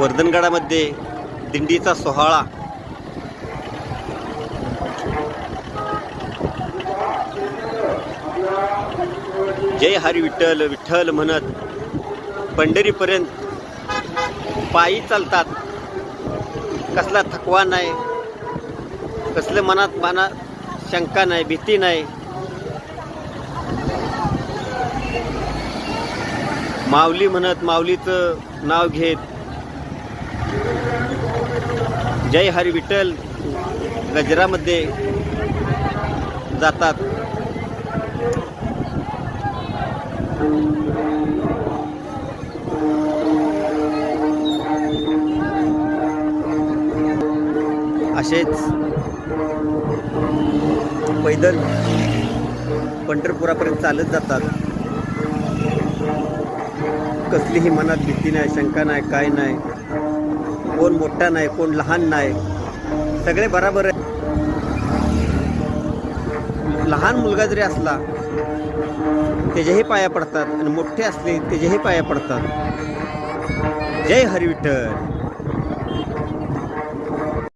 वर्धनगडामध्ये दिंडीचा सोहळा जय हरी विठ्ठल विठ्ठल म्हणत पंढरीपर्यंत पायी चालतात. कसला थकवा नाही, कसलं मनात शंका नाही, भीती नाही. माऊली म्हणत माऊलीचं नाव घेत जय हरी विठ्ठल गजरामध्ये जातात. असेच पैदल पंढरपुरापर्यंत चालत जातात. कसलीही मनात भीती नाही, शंका नाही, काय नाही. कोण मोठा नाही, कोण लहान नाही, सगळे बराबर आहे. लहान मुलगा जरी असला त्याच्याही पाया पडतात आणि मोठे असले त्याच्याही पाया पडतात. जय हरी विठ्ठल.